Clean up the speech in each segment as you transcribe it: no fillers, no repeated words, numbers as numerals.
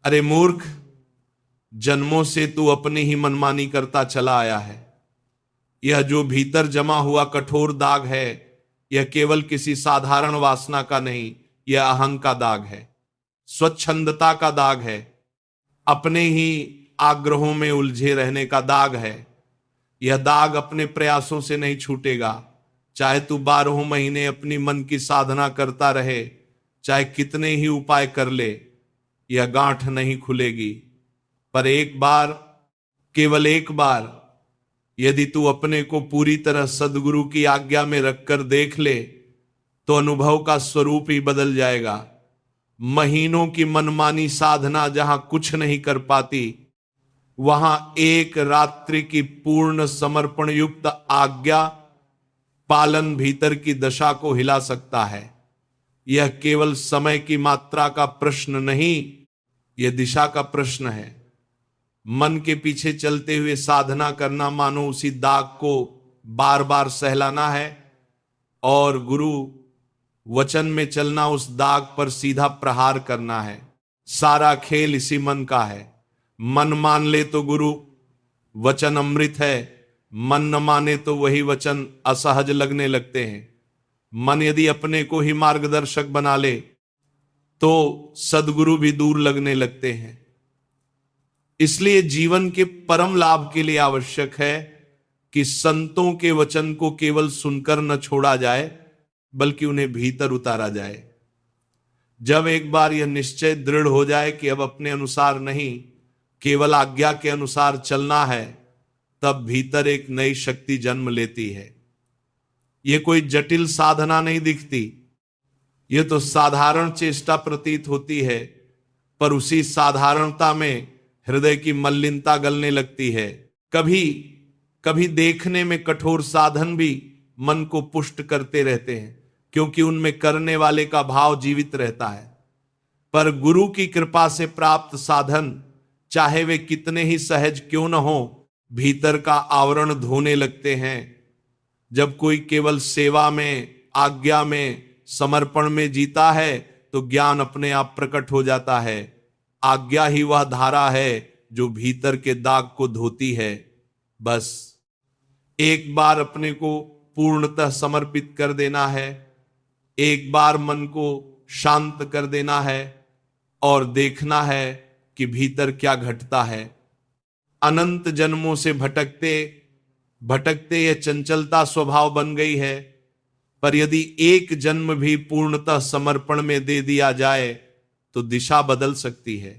अरे मूर्ख, जन्मों से तू अपनी ही मनमानी करता चला आया है। यह जो भीतर जमा हुआ कठोर दाग है, यह केवल किसी साधारण वासना का नहीं, यह अहंग का दाग है, स्वच्छंदता का दाग है, अपने ही आग्रहों में उलझे रहने का दाग है। यह दाग अपने प्रयासों से नहीं छूटेगा, चाहे तू 12 महीने अपनी मन की साधना करता रहे, चाहे कितने ही उपाय कर ले, यह गांठ नहीं खुलेगी। पर एक बार, केवल एक बार, यदि तू अपने को पूरी तरह सदगुरु की आज्ञा में रखकर देख ले, तो अनुभव का स्वरूप ही बदल जाएगा। महीनों की मनमानी साधना जहां कुछ नहीं कर पाती, वहां एक रात्रि की पूर्ण समर्पण युक्त आज्ञा पालन भीतर की दशा को हिला सकता है। यह केवल समय की मात्रा का प्रश्न नहीं, यह दिशा का प्रश्न है। मन के पीछे चलते हुए साधना करना मानो उसी दाग को बार बार सहलाना है, और गुरु वचन में चलना उस दाग पर सीधा प्रहार करना है। सारा खेल इसी मन का है। मन मान ले तो गुरु वचन अमृत है, मन न माने तो वही वचन असहज लगने लगते हैं। मन यदि अपने को ही मार्गदर्शक बना ले तो सदगुरु भी दूर लगने लगते हैं। इसलिए जीवन के परम लाभ के लिए आवश्यक है कि संतों के वचन को केवल सुनकर न छोड़ा जाए, बल्कि उन्हें भीतर उतारा जाए। जब एक बार यह निश्चय दृढ़ हो जाए कि अब अपने अनुसार नहीं, केवल आज्ञा के अनुसार चलना है, तब भीतर एक नई शक्ति जन्म लेती है। यह कोई जटिल साधना नहीं दिखती, यह तो साधारण चेष्टा प्रतीत होती है, पर उसी साधारणता में हृदय की मलिनता गलने लगती है। कभी कभी देखने में कठोर साधन भी मन को पुष्ट करते रहते हैं, क्योंकि उनमें करने वाले का भाव जीवित रहता है। पर गुरु की कृपा से प्राप्त साधन, चाहे वे कितने ही सहज क्यों न हो, भीतर का आवरण धोने लगते हैं। जब कोई केवल सेवा में, आज्ञा में, समर्पण में जीता है, तो ज्ञान अपने आप प्रकट हो जाता है। आज्ञा ही वह धारा है जो भीतर के दाग को धोती है। बस एक बार अपने को पूर्णतः समर्पित कर देना है, एक बार मन को शांत कर देना है, और देखना है कि भीतर क्या घटता है। अनंत जन्मों से भटकते भटकते यह चंचलता स्वभाव बन गई है, पर यदि एक जन्म भी पूर्णतः समर्पण में दे दिया जाए तो दिशा बदल सकती है।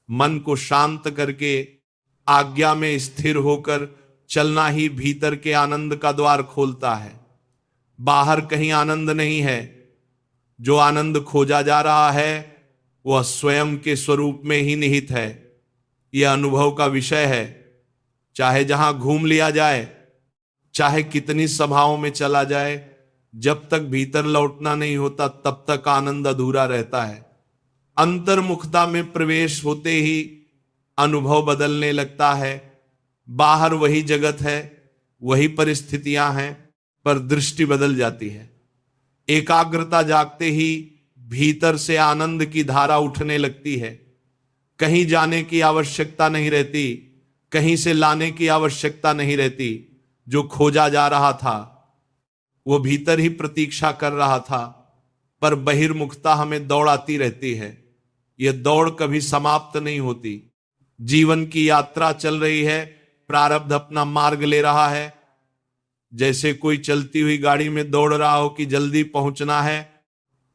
मन को शांत करके आज्ञा में स्थिर होकर चलना ही भीतर के आनंद का द्वार खोलता है। बाहर कहीं आनंद नहीं है। जो आनंद खोजा जा रहा है वह स्वयं के स्वरूप में ही निहित है। यह अनुभव का विषय है। चाहे जहां घूम लिया जाए, चाहे कितनी सभाओं में चला जाए, जब तक भीतर लौटना नहीं होता तब तक आनंद अधूरा रहता है। अंतर्मुखता में प्रवेश होते ही अनुभव बदलने लगता है। बाहर वही जगत है, वही परिस्थितियां हैं, पर दृष्टि बदल जाती है। एकाग्रता जागते ही भीतर से आनंद की धारा उठने लगती है। कहीं जाने की आवश्यकता नहीं रहती, कहीं से लाने की आवश्यकता नहीं रहती। जो खोजा जा रहा था वो भीतर ही प्रतीक्षा कर रहा था, पर बहिर्मुखता हमें दौड़ाती रहती है। यह दौड़ कभी समाप्त नहीं होती। जीवन की यात्रा चल रही है, प्रारब्ध अपना मार्ग ले रहा है। जैसे कोई चलती हुई गाड़ी में दौड़ रहा हो कि जल्दी पहुंचना है,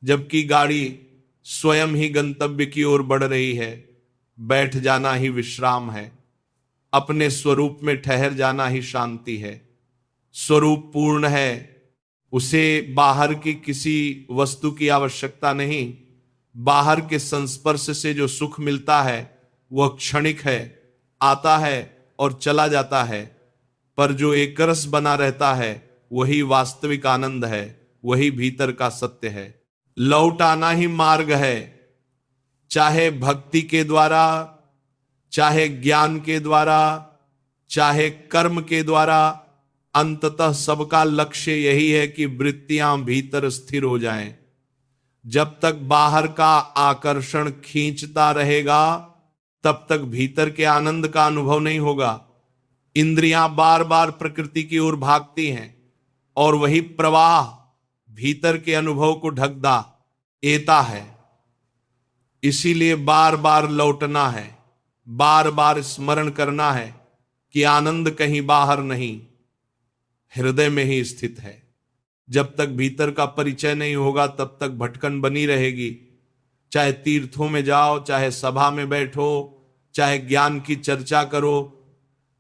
जबकि गाड़ी स्वयं ही गंतव्य की ओर बढ़ रही है। बैठ जाना ही विश्राम है, अपने स्वरूप में ठहर जाना ही शांति है। स्वरूप पूर्ण है, उसे बाहर की किसी वस्तु की आवश्यकता नहीं। बाहर के संस्पर्श से जो सुख मिलता है वह क्षणिक है, आता है और चला जाता है, पर जो एकरस बना रहता है वही वास्तविक आनंद है, वही भीतर का सत्य है। लौट आना ही मार्ग है, चाहे भक्ति के द्वारा, चाहे ज्ञान के द्वारा, चाहे कर्म के द्वारा। अंततः सबका लक्ष्य यही है कि वृत्तियां भीतर स्थिर हो जाएं। जब तक बाहर का आकर्षण खींचता रहेगा तब तक भीतर के आनंद का अनुभव नहीं होगा। इंद्रियां बार बार प्रकृति की ओर भागती हैं और वही प्रवाह भीतर के अनुभव को ढकदा एता है। इसीलिए बार बार लौटना है, बार बार स्मरण करना है कि आनंद कहीं बाहर नहीं, हृदय में ही स्थित है। जब तक भीतर का परिचय नहीं होगा तब तक भटकन बनी रहेगी। चाहे तीर्थों में जाओ, चाहे सभा में बैठो, चाहे ज्ञान की चर्चा करो,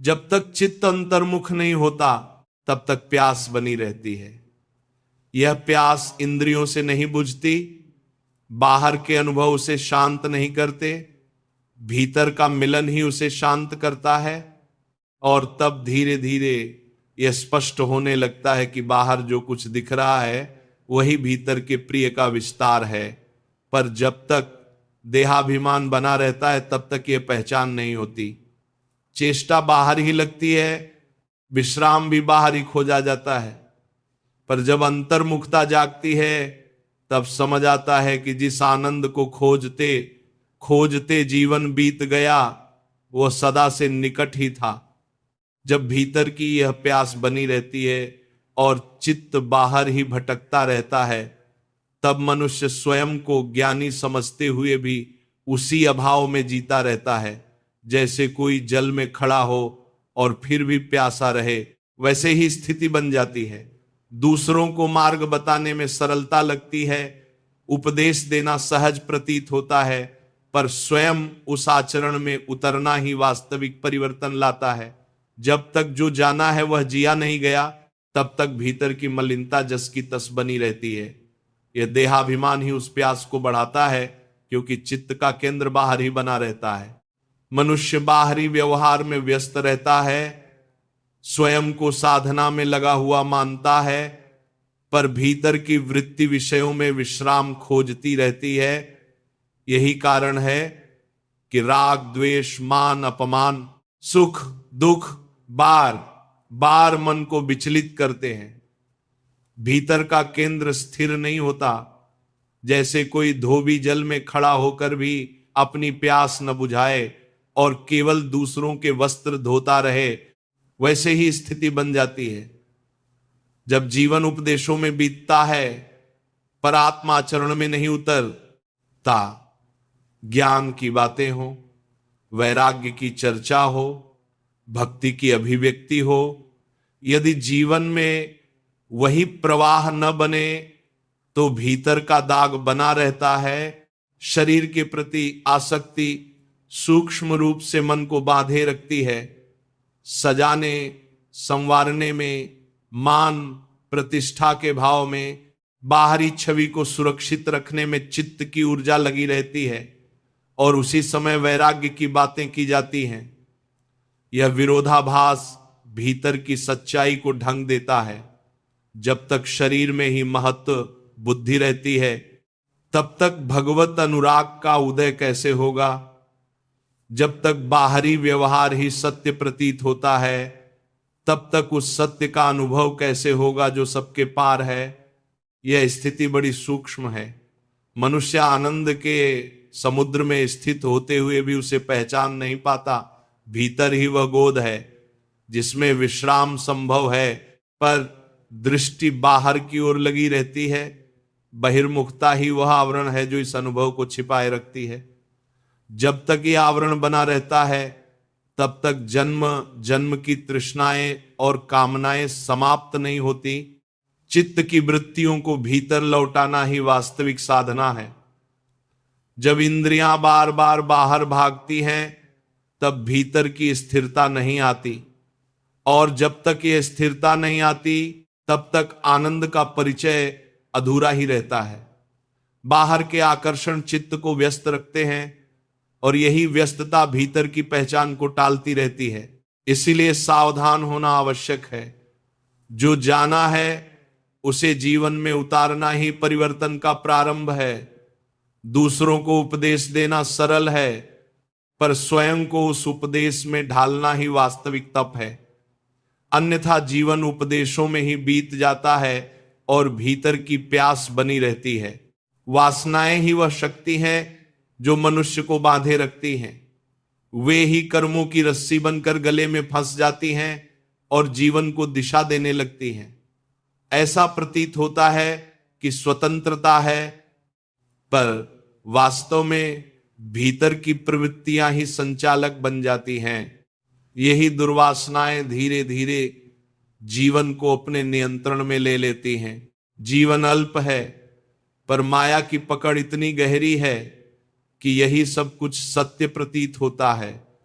जब तक चित्त अंतर्मुख नहीं होता तब तक प्यास बनी रहती है। यह प्यास इंद्रियों से नहीं बुझती, बाहर के अनुभव उसे शांत नहीं करते, भीतर का मिलन ही उसे शांत करता है। और तब धीरे धीरे यह स्पष्ट होने लगता है कि बाहर जो कुछ दिख रहा है वही भीतर के प्रिय का विस्तार है। पर जब तक देहाभिमान बना रहता है तब तक यह पहचान नहीं होती। चेष्टा बाहर ही लगती है, विश्राम भी बाहर ही खोजा जाता है। पर जब अंतर्मुखता जागती है तब समझ आता है कि जिस आनंद को खोजते खोजते जीवन बीत गया वो सदा से निकट ही था। जब भीतर की यह प्यास बनी रहती है और चित्त बाहर ही भटकता रहता है, तब मनुष्य स्वयं को ज्ञानी समझते हुए भी उसी अभाव में जीता रहता है। जैसे कोई जल में खड़ा हो और फिर भी प्यासा रहे, वैसे ही स्थिति बन जाती है। दूसरों को मार्ग बताने में सरलता लगती है, उपदेश देना सहज प्रतीत होता है, पर स्वयं उस आचरण में उतरना ही वास्तविक परिवर्तन लाता है। जब तक जो जाना है वह जिया नहीं गया तब तक भीतर की मलिनता जस की तस बनी रहती है। यह देहाभिमान ही उस प्यास को बढ़ाता है, क्योंकि चित्त का केंद्र बाहर ही बना रहता है। मनुष्य बाहरी व्यवहार में व्यस्त रहता है, स्वयं को साधना में लगा हुआ मानता है, पर भीतर की वृत्ति विषयों में विश्राम खोजती रहती है। यही कारण है कि राग, द्वेष, मान, अपमान, सुख, दुख बार बार मन को विचलित करते हैं। भीतर का केंद्र स्थिर नहीं होता। जैसे कोई धोबी जल में खड़ा होकर भी अपनी प्यास न बुझाए और केवल दूसरों के वस्त्र धोता रहे, वैसे ही स्थिति बन जाती है। जब जीवन उपदेशों में बीतता है पर आत्माचरण में नहीं उतरता, ज्ञान की बातें हो, वैराग्य की चर्चा हो, भक्ति की अभिव्यक्ति हो, यदि जीवन में वही प्रवाह न बने तो भीतर का दाग बना रहता है। शरीर के प्रति आसक्ति सूक्ष्म रूप से मन को बांधे रखती है। सजाने संवारने में, मान प्रतिष्ठा के भाव में, बाहरी छवि को सुरक्षित रखने में चित्त की ऊर्जा लगी रहती है और उसी समय वैराग्य की बातें की जाती हैं। यह विरोधाभास भीतर की सच्चाई को ढंग देता है। जब तक शरीर में ही महत्व बुद्धि रहती है तब तक भगवत अनुराग का उदय कैसे होगा। जब तक बाहरी व्यवहार ही सत्य प्रतीत होता है तब तक उस सत्य का अनुभव कैसे होगा जो सबके पार है। यह स्थिति बड़ी सूक्ष्म है। मनुष्य आनंद के समुद्र में स्थित होते हुए भी उसे पहचान नहीं पाता। भीतर ही वह गोद है जिसमें विश्राम संभव है, पर दृष्टि बाहर की ओर लगी रहती है। बहिर्मुखता ही वह आवरण है जो इस अनुभव को छिपाए रखती है। जब तक ये आवरण बना रहता है तब तक जन्म जन्म की तृष्णाएं और कामनाएं समाप्त नहीं होती। चित्त की वृत्तियों को भीतर लौटाना ही वास्तविक साधना है। जब इंद्रियां बार बार बाहर भागती हैं तब भीतर की स्थिरता नहीं आती, और जब तक यह स्थिरता नहीं आती तब तक आनंद का परिचय अधूरा ही रहता है। बाहर के आकर्षण चित्त को व्यस्त रखते हैं और यही व्यस्तता भीतर की पहचान को टालती रहती है। इसीलिए सावधान होना आवश्यक है। जो जाना है उसे जीवन में उतारना ही परिवर्तन का प्रारंभ है। दूसरों को उपदेश देना सरल है, पर स्वयं को उस उपदेश में ढालना ही वास्तविक तप है। अन्यथा जीवन उपदेशों में ही बीत जाता है और भीतर की प्यास बनी रहती है। वासनाएं ही वह शक्ति है जो मनुष्य को बांधे रखती हैं। वे ही कर्मों की रस्सी बनकर गले में फंस जाती हैं और जीवन को दिशा देने लगती हैं। ऐसा प्रतीत होता है कि स्वतंत्रता है, पर वास्तव में भीतर की प्रवृत्तियां ही संचालक बन जाती हैं। यही दुर्वासनाएं धीरे धीरे जीवन को अपने नियंत्रण में ले लेती हैं। जीवन अल्प है, पर माया की पकड़ इतनी गहरी है कि यही सब कुछ सत्य प्रतीत होता है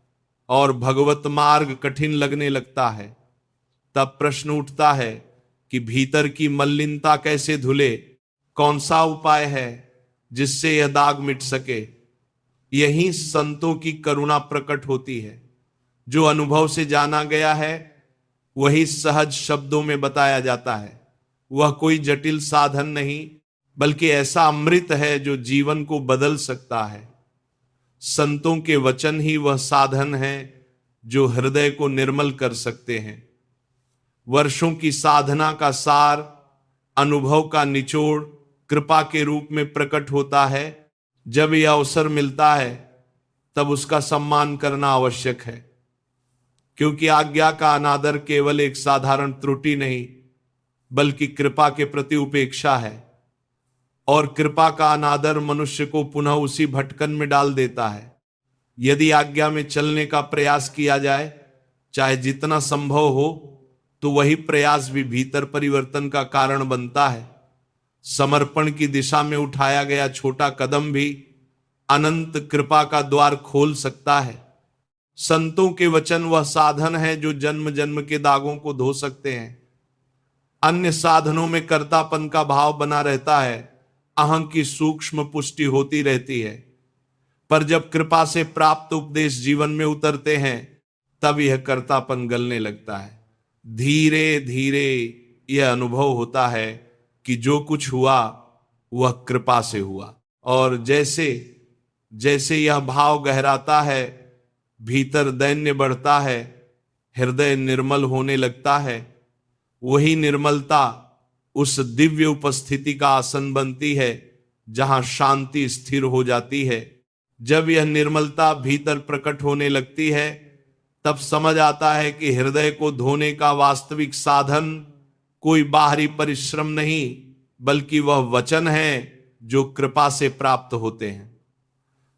और भगवत मार्ग कठिन लगने लगता है। तब प्रश्न उठता है कि भीतर की मलिनता कैसे धुले, कौन सा उपाय है जिससे यह दाग मिट सके। यही संतों की करुणा प्रकट होती है। जो अनुभव से जाना गया है वही सहज शब्दों में बताया जाता है। वह कोई जटिल साधन नहीं, बल्कि ऐसा अमृत है जो जीवन को बदल सकता है। संतों के वचन ही वह साधन है जो हृदय को निर्मल कर सकते हैं। वर्षों की साधना का सार, अनुभव का निचोड़ कृपा के रूप में प्रकट होता है। जब यह अवसर मिलता है तब उसका सम्मान करना आवश्यक है, क्योंकि आज्ञा का अनादर केवल एक साधारण त्रुटि नहीं, बल्कि कृपा के प्रति उपेक्षा है। और कृपा का अनादर मनुष्य को पुनः उसी भटकन में डाल देता है। यदि आज्ञा में चलने का प्रयास किया जाए, चाहे जितना संभव हो, तो वही प्रयास भी भीतर परिवर्तन का कारण बनता है। समर्पण की दिशा में उठाया गया छोटा कदम भी अनंत कृपा का द्वार खोल सकता है। संतों के वचन वह साधन है जो जन्म जन्म के दागों को धो सकते हैं। अन्य साधनों में कर्तापन का भाव बना रहता है, अहं की सूक्ष्म पुष्टि होती रहती है, पर जब कृपा से प्राप्त उपदेश जीवन में उतरते हैं तब यह कर्तापन गलने लगता है। धीरे धीरे यह अनुभव होता है कि जो कुछ हुआ वह कृपा से हुआ। और जैसे जैसे यह भाव गहराता है, भीतर दैन्य बढ़ता है, हृदय निर्मल होने लगता है। वही निर्मलता उस दिव्य उपस्थिति का आसन बनती है जहां शांति स्थिर हो जाती है। जब यह निर्मलता भीतर प्रकट होने लगती है तब समझ आता है कि हृदय को धोने का वास्तविक साधन कोई बाहरी परिश्रम नहीं, बल्कि वह वचन है जो कृपा से प्राप्त होते हैं।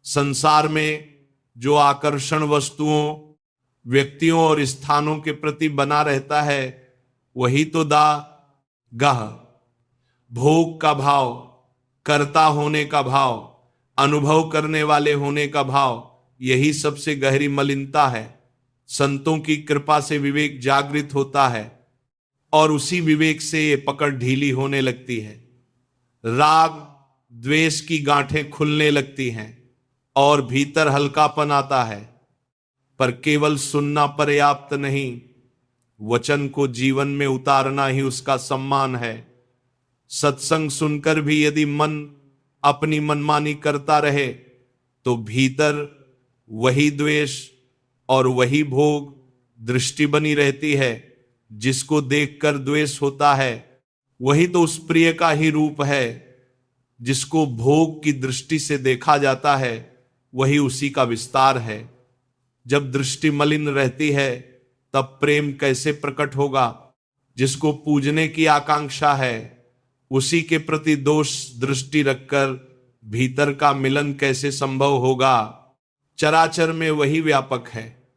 संसार में जो आकर्षण वस्तुओं, व्यक्तियों और स्थानों के प्रति बना रहता है, वही तो गह भोग का भाव, कर्ता होने का भाव, अनुभव करने वाले होने का भाव, यही सबसे गहरी मलिनता है। संतों की कृपा से विवेक जागृत होता है और उसी विवेक से ये पकड़ ढीली होने लगती है। राग द्वेष की गांठें खुलने लगती हैं और भीतर हल्कापन आता है। पर केवल सुनना पर्याप्त नहीं, वचन को जीवन में उतारना ही उसका सम्मान है। सत्संग सुनकर भी यदि मन अपनी मनमानी करता रहे तो भीतर वही द्वेष और वही भोग दृष्टि बनी रहती है। जिसको देखकर द्वेष होता है वही तो उस प्रिय का ही रूप है। जिसको भोग की दृष्टि से देखा जाता है वही उसी का विस्तार है। जब दृष्टि मलिन रहती है तब प्रेम कैसे प्रकट होगा। जिसको पूजने की आकांक्षा है उसी के प्रति दोष दृष्टि रखकर भीतर का मिलन कैसे संभव होगा। चराचर में वही व्यापक है।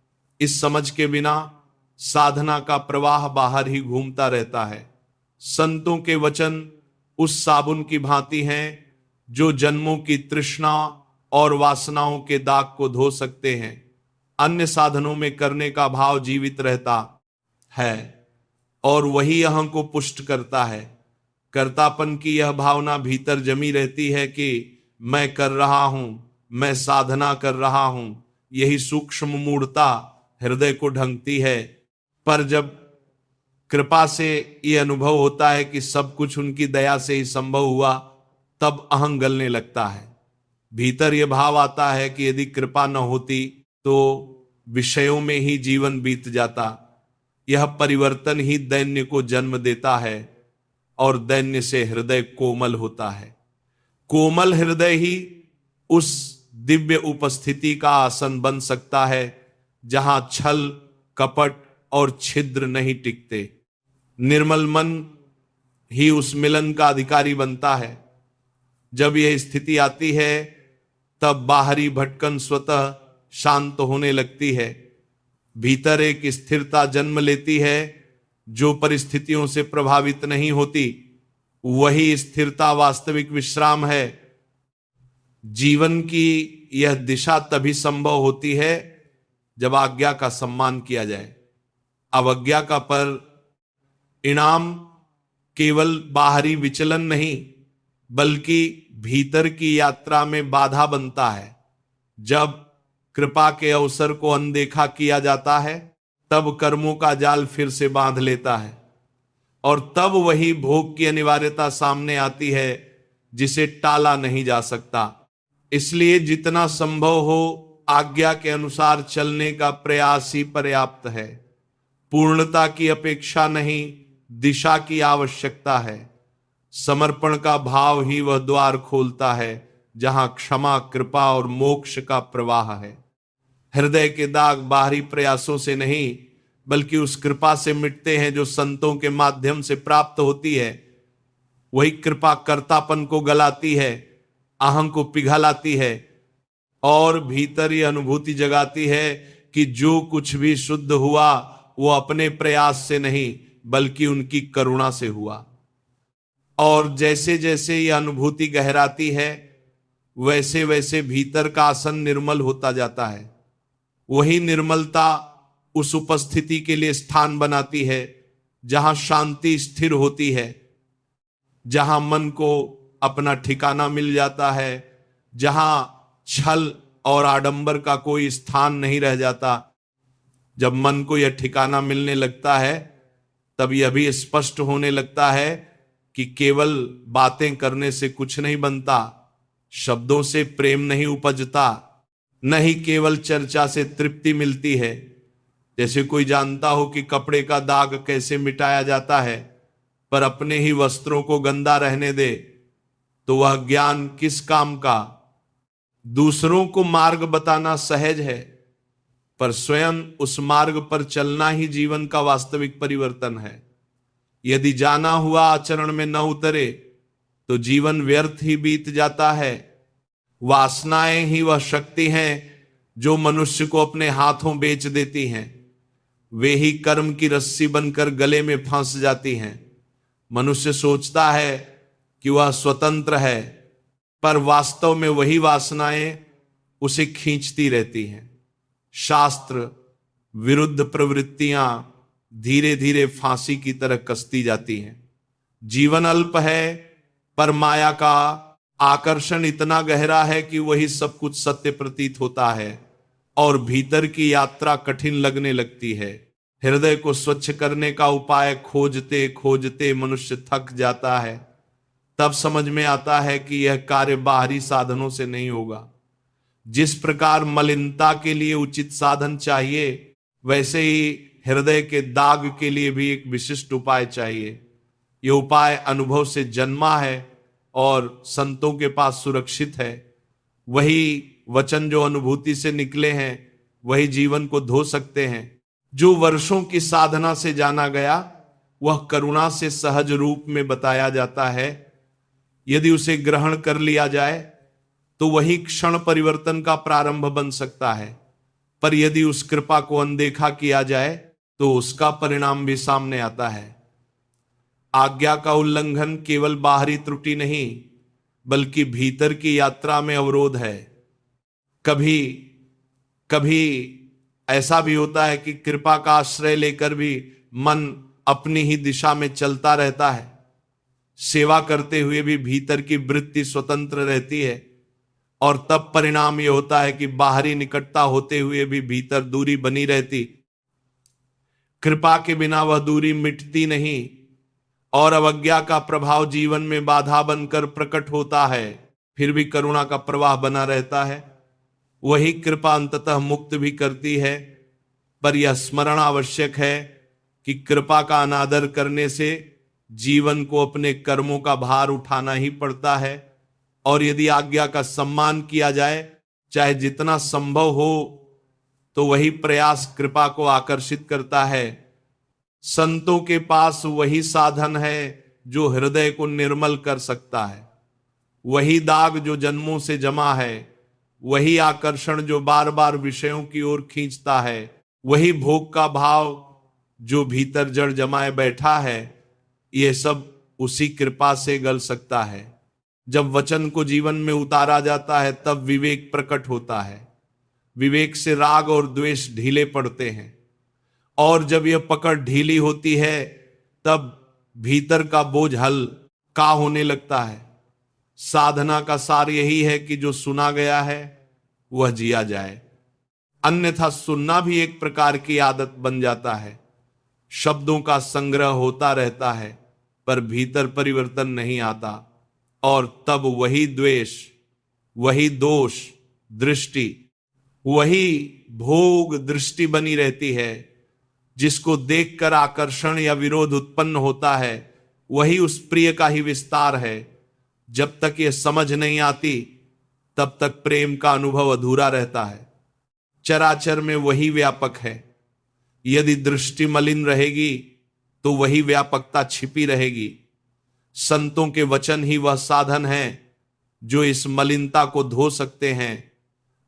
इस समझ के बिना साधना का प्रवाह बाहर ही घूमता रहता है। संतों के वचन उस साबुन की भांति हैं जो जन्मों की तृष्णा और वासनाओं के दाग को धो सकते हैं। अन्य साधनों में करने का भाव जीवित रहता है और वही अहं को पुष्ट करता है। कर्तापन की यह भावना भीतर जमी रहती है कि मैं कर रहा हूं, मैं साधना कर रहा हूं। यही सूक्ष्म मूढ़ता हृदय को ढंकती है। पर जब कृपा से यह अनुभव होता है कि सब कुछ उनकी दया से ही संभव हुआ, तब अहं गलने लगता है। भीतर यह भाव आता है कि यदि कृपा न होती तो विषयों में ही जीवन बीत जाता। यह परिवर्तन ही दैन्य को जन्म देता है और दैन्य से हृदय कोमल होता है। कोमल हृदय ही उस दिव्य उपस्थिति का आसन बन सकता है, जहां छल, कपट और छिद्र नहीं टिकते। निर्मल मन ही उस मिलन का अधिकारी बनता है। जब यह स्थिति आती है, तब बाहरी भटकन स्वतः शांत होने लगती है। भीतर एक स्थिरता जन्म लेती है जो परिस्थितियों से प्रभावित नहीं होती। वही स्थिरता वास्तविक विश्राम है। जीवन की यह दिशा तभी संभव होती है जब आज्ञा का सम्मान किया जाए। अवज्ञा का परिणाम केवल बाहरी विचलन नहीं, बल्कि भीतर की यात्रा में बाधा बनता है। जब कृपा के अवसर को अनदेखा किया जाता है, तब कर्मों का जाल फिर से बांध लेता है, और तब वही भोग की अनिवार्यता सामने आती है जिसे टाला नहीं जा सकता। इसलिए जितना संभव हो आज्ञा के अनुसार चलने का प्रयास ही पर्याप्त है। पूर्णता की अपेक्षा नहीं, दिशा की आवश्यकता है। समर्पण का भाव ही वह द्वार खोलता है जहां क्षमा, कृपा और मोक्ष का प्रवाह है। हृदय के दाग बाहरी प्रयासों से नहीं, बल्कि उस कृपा से मिटते हैं जो संतों के माध्यम से प्राप्त होती है। वही कृपा कर्तापन को गलाती है, अहं को पिघलाती है, और भीतर ये अनुभूति जगाती है कि जो कुछ भी शुद्ध हुआ वो अपने प्रयास से नहीं, बल्कि उनकी करुणा से हुआ। और जैसे जैसे यह अनुभूति गहराती है, वैसे वैसे भीतर का आसन निर्मल होता जाता है। वही निर्मलता उस उपस्थिति के लिए स्थान बनाती है जहां शांति स्थिर होती है, जहां मन को अपना ठिकाना मिल जाता है, जहां छल और आडंबर का कोई स्थान नहीं रह जाता। जब मन को यह ठिकाना मिलने लगता है, तब यह भी स्पष्ट होने लगता है कि केवल बातें करने से कुछ नहीं बनता, शब्दों से प्रेम नहीं उपजता, न ही केवल चर्चा से तृप्ति मिलती है। जैसे कोई जानता हो कि कपड़े का दाग कैसे मिटाया जाता है, पर अपने ही वस्त्रों को गंदा रहने दे, तो वह ज्ञान किस काम का। दूसरों को मार्ग बताना सहज है, पर स्वयं उस मार्ग पर चलना ही जीवन का वास्तविक परिवर्तन है। यदि जाना हुआ आचरण में न उतरे तो जीवन व्यर्थ ही बीत जाता है। वासनाएं ही वह शक्ति हैं जो मनुष्य को अपने हाथों बेच देती हैं। वे ही कर्म की रस्सी बनकर गले में फंस जाती हैं। मनुष्य सोचता है कि वह स्वतंत्र है, पर वास्तव में वही वासनाएं उसे खींचती रहती हैं। शास्त्र विरुद्ध प्रवृत्तियां धीरे धीरे फांसी की तरह कसती जाती हैं। जीवन अल्प है, पर माया का आकर्षण इतना गहरा है कि वही सब कुछ सत्य प्रतीत होता है और भीतर की यात्रा कठिन लगने लगती है। हृदय को स्वच्छ करने का उपाय खोजते खोजते मनुष्य थक जाता है। तब समझ में आता है कि यह कार्य बाहरी साधनों से नहीं होगा। जिस प्रकार मलिनता के लिए उचित साधन चाहिए, वैसे ही हृदय के दाग के लिए भी एक विशिष्ट उपाय चाहिए। यह उपाय अनुभव से जन्मा है और संतों के पास सुरक्षित है। वही वचन जो अनुभूति से निकले हैं, वही जीवन को धो सकते हैं। जो वर्षों की साधना से जाना गया, वह करुणा से सहज रूप में बताया जाता है। यदि उसे ग्रहण कर लिया जाए तो वही क्षण परिवर्तन का प्रारंभ बन सकता है, पर यदि उस कृपा को अनदेखा किया जाए तो उसका परिणाम भी सामने आता है। आज्ञा का उल्लंघन केवल बाहरी त्रुटि नहीं, बल्कि भीतर की यात्रा में अवरोध है। कभी कभी ऐसा भी होता है कि कृपा का आश्रय लेकर भी मन अपनी ही दिशा में चलता रहता है। सेवा करते हुए भी भीतर की वृत्ति स्वतंत्र रहती है, और तब परिणाम यह होता है कि बाहरी निकटता होते हुए भी भीतर दूरी बनी रहती। कृपा के बिना वह दूरी मिटती नहीं, और अवज्ञा का प्रभाव जीवन में बाधा बनकर प्रकट होता है। फिर भी करुणा का प्रवाह बना रहता है। वही कृपा अंततः मुक्त भी करती है, पर यह स्मरण आवश्यक है कि कृपा का अनादर करने से जीवन को अपने कर्मों का भार उठाना ही पड़ता है, और यदि आज्ञा का सम्मान किया जाए चाहे जितना संभव हो तो वही प्रयास कृपा को आकर्षित करता है। संतों के पास वही साधन है जो हृदय को निर्मल कर सकता है, वही दाग जो जन्मों से जमा है, वही आकर्षण जो बार बार विषयों की ओर खींचता है, वही भोग का भाव जो भीतर जड़ जमाए बैठा है। यह सब उसी कृपा से गल सकता है। जब वचन को जीवन में उतारा जाता है तब विवेक प्रकट होता है। विवेक से राग और द्वेष ढीले पड़ते हैं, और जब यह पकड़ ढीली होती है तब भीतर का बोझ हल्का होने लगता है। साधना का सार यही है कि जो सुना गया है वह जिया जाए, अन्यथा सुनना भी एक प्रकार की आदत बन जाता है। शब्दों का संग्रह होता रहता है पर भीतर परिवर्तन नहीं आता, और तब वही द्वेष, वही दोष दृष्टि, वही भोग दृष्टि बनी रहती है। जिसको देखकर आकर्षण या विरोध उत्पन्न होता है वही उस प्रिय का ही विस्तार है। जब तक यह समझ नहीं आती तब तक प्रेम का अनुभव अधूरा रहता है। चराचर में वही व्यापक है। यदि दृष्टि मलिन रहेगी तो वही व्यापकता छिपी रहेगी। संतों के वचन ही वह साधन है जो इस मलिनता को धो सकते हैं।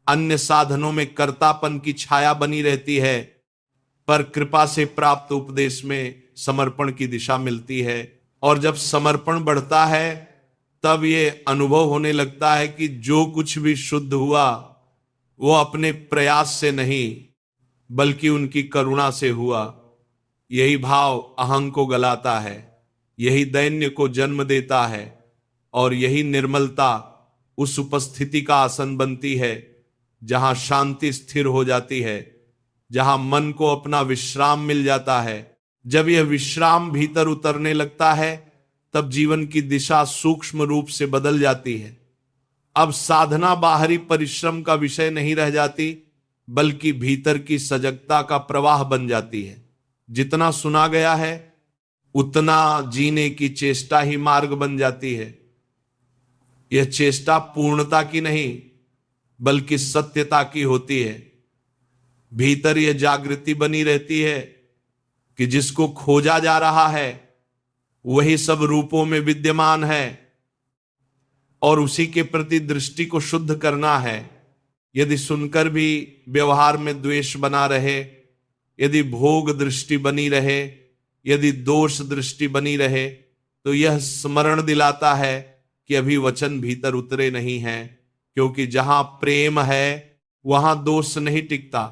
अन्य साधनों में कर्तापन की छाया बनी रहती है, पर कृपा से प्राप्त उपदेश में समर्पण की दिशा मिलती है। और जब समर्पण बढ़ता है तब यह अनुभव होने लगता है कि जो कुछ भी शुद्ध हुआ वो अपने प्रयास से नहीं बल्कि उनकी करुणा से हुआ। यही भाव अहंग को गलाता है, यही दैन्य को जन्म देता है, और यही निर्मलता उस उपस्थिति का आसन बनती है जहां शांति स्थिर हो जाती है, जहां मन को अपना विश्राम मिल जाता है। जब यह विश्राम भीतर उतरने लगता है तब जीवन की दिशा सूक्ष्म रूप से बदल जाती है। अब साधना बाहरी परिश्रम का विषय नहीं रह जाती बल्कि भीतर की सजगता का प्रवाह बन जाती है। जितना सुना गया है उतना जीने की चेष्टा ही मार्ग बन जाती है। यह चेष्टा पूर्णता की नहीं बल्कि सत्यता की होती है। भीतर यह जागृति बनी रहती है कि जिसको खोजा जा रहा है वही सब रूपों में विद्यमान है, और उसी के प्रति दृष्टि को शुद्ध करना है। यदि सुनकर भी व्यवहार में द्वेष बना रहे, यदि भोग दृष्टि बनी रहे, यदि दोष दृष्टि बनी रहे, तो यह स्मरण दिलाता है कि अभी वचन भीतर उतरे नहीं हैं। क्योंकि जहां प्रेम है वहां दोष नहीं टिकता,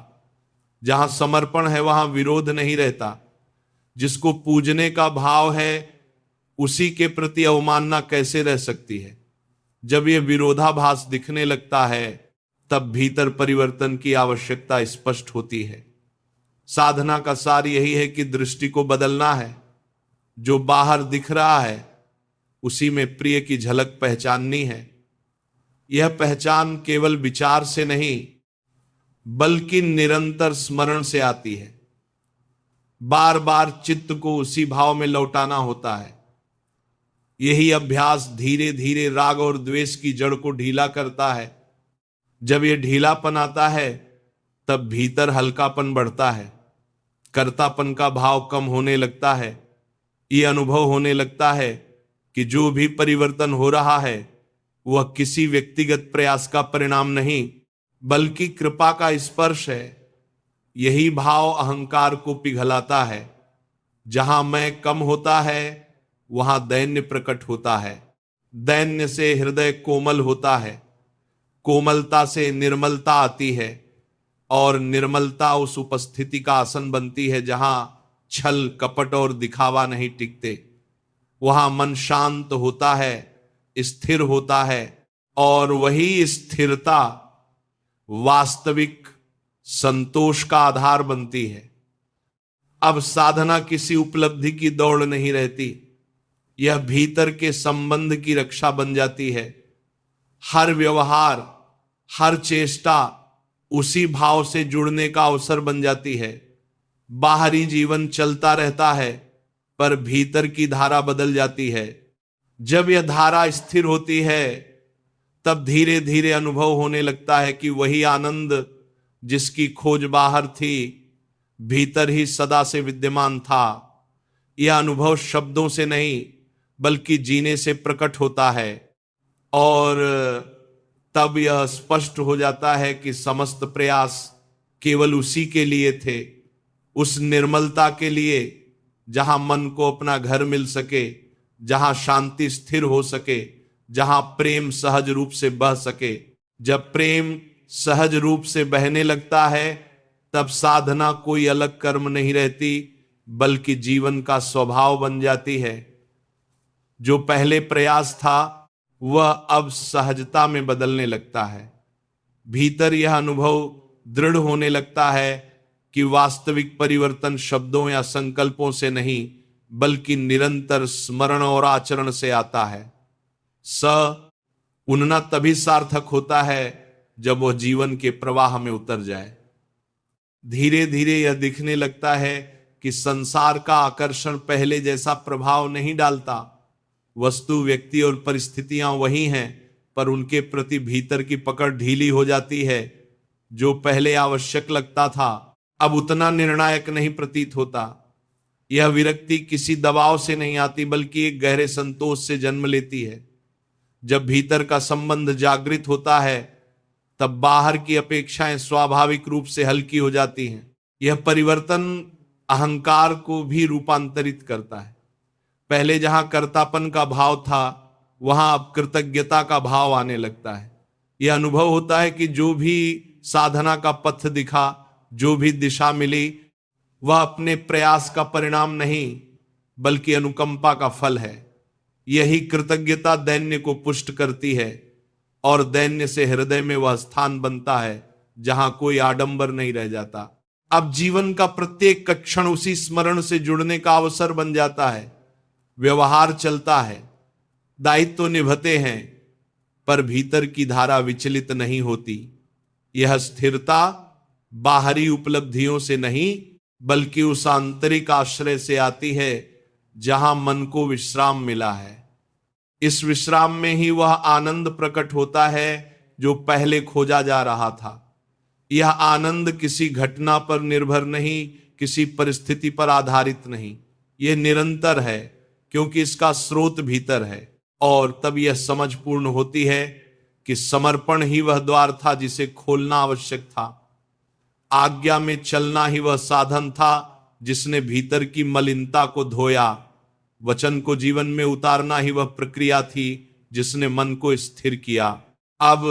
जहां समर्पण है वहां विरोध नहीं रहता। जिसको पूजने का भाव है उसी के प्रति अवमानना कैसे रह सकती है। जब यह विरोधाभास दिखने लगता है तब भीतर परिवर्तन की आवश्यकता स्पष्ट होती है। साधना का सार यही है कि दृष्टि को बदलना है। जो बाहर दिख रहा है उसी में प्रिय की झलक पहचाननी है। यह पहचान केवल विचार से नहीं बल्कि निरंतर स्मरण से आती है। बार बार चित्त को उसी भाव में लौटाना होता है। यही अभ्यास धीरे धीरे राग और द्वेष की जड़ को ढीला करता है। जब यह ढीलापन आता है तब भीतर हल्कापन बढ़ता है, कर्तापन का भाव कम होने लगता है। यह अनुभव होने लगता है कि जो भी परिवर्तन हो रहा है वह किसी व्यक्तिगत प्रयास का परिणाम नहीं बल्कि कृपा का स्पर्श है। यही भाव अहंकार को पिघलाता है। जहां मैं कम होता है वहां दैन्य प्रकट होता है। दैन्य से हृदय कोमल होता है, कोमलता से निर्मलता आती है, और निर्मलता उस उपस्थिति का आसन बनती है जहां छल कपट और दिखावा नहीं टिकते। वहां मन शांत होता है, स्थिर होता है, और वही स्थिरता वास्तविक संतोष का आधार बनती है। अब साधना किसी उपलब्धि की दौड़ नहीं रहती, यह भीतर के संबंध की रक्षा बन जाती है। हर व्यवहार, हर चेष्टा उसी भाव से जुड़ने का अवसर बन जाती है। बाहरी जीवन चलता रहता है पर भीतर की धारा बदल जाती है। जब यह धारा स्थिर होती है तब धीरे धीरे अनुभव होने लगता है कि वही आनंद जिसकी खोज बाहर थी भीतर ही सदा से विद्यमान था। यह अनुभव शब्दों से नहीं बल्कि जीने से प्रकट होता है और तब यह स्पष्ट हो जाता है कि समस्त प्रयास केवल उसी के लिए थे, उस निर्मलता के लिए जहां मन को अपना घर मिल सके, जहां शांति स्थिर हो सके, जहां प्रेम सहज रूप से बह सके। जब प्रेम सहज रूप से बहने लगता है तब साधना कोई अलग कर्म नहीं रहती बल्कि जीवन का स्वभाव बन जाती है। जो पहले प्रयास था वह अब सहजता में बदलने लगता है। भीतर यह अनुभव दृढ़ होने लगता है कि वास्तविक परिवर्तन शब्दों या संकल्पों से नहीं बल्कि निरंतर स्मरण और आचरण से आता है। उन्नत तभी सार्थक होता है जब वह जीवन के प्रवाह में उतर जाए। धीरे धीरे यह दिखने लगता है कि संसार का आकर्षण पहले जैसा प्रभाव नहीं डालता। वस्तु, व्यक्ति और परिस्थितियां वही हैं, पर उनके प्रति भीतर की पकड़ ढीली हो जाती है। जो पहले आवश्यक लगता था अब उतना निर्णायक नहीं प्रतीत होता। यह विरक्ति किसी दबाव से नहीं आती बल्कि एक गहरे संतोष से जन्म लेती है। जब भीतर का संबंध जागृत होता है तब बाहर की अपेक्षाएं स्वाभाविक रूप से हल्की हो जाती हैं। यह परिवर्तन अहंकार को भी रूपांतरित करता है। पहले जहां कर्तापन का भाव था वहां अब कृतज्ञता का भाव आने लगता है। यह अनुभव होता है कि जो भी साधना का पथ दिखा, जो भी दिशा मिली, वह अपने प्रयास का परिणाम नहीं बल्कि अनुकंपा का फल है। यही कृतज्ञता दैन्य को पुष्ट करती है और दैन्य से हृदय में वह स्थान बनता है जहां कोई आडंबर नहीं रह जाता। अब जीवन का प्रत्येक क्षण उसी स्मरण से जुड़ने का अवसर बन जाता है। व्यवहार चलता है, दायित्व निभते हैं, पर भीतर की धारा विचलित नहीं होती। यह स्थिरता बाहरी उपलब्धियों से नहीं बल्कि उस आंतरिक आश्रय से आती है जहां मन को विश्राम मिला है। इस विश्राम में ही वह आनंद प्रकट होता है जो पहले खोजा जा रहा था। यह आनंद किसी घटना पर निर्भर नहीं, किसी परिस्थिति पर आधारित नहीं। यह निरंतर है क्योंकि इसका स्रोत भीतर है। और तब यह समझ पूर्ण होती है कि समर्पण ही वह द्वार था जिसे खोलना आवश्यक था। आज्ञा में चलना ही वह साधन था जिसने भीतर की मलिनता को धोया। वचन को जीवन में उतारना ही वह प्रक्रिया थी जिसने मन को स्थिर किया। अब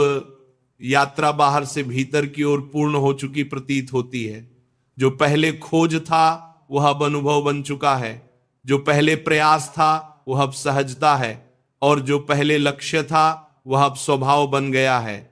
यात्रा बाहर से भीतर की ओर पूर्ण हो चुकी प्रतीत होती है। जो पहले खोज था वह अब अनुभव बन चुका है, जो पहले प्रयास था वह अब सहजता है और जो पहले लक्ष्य था वह अब स्वभाव बन गया है।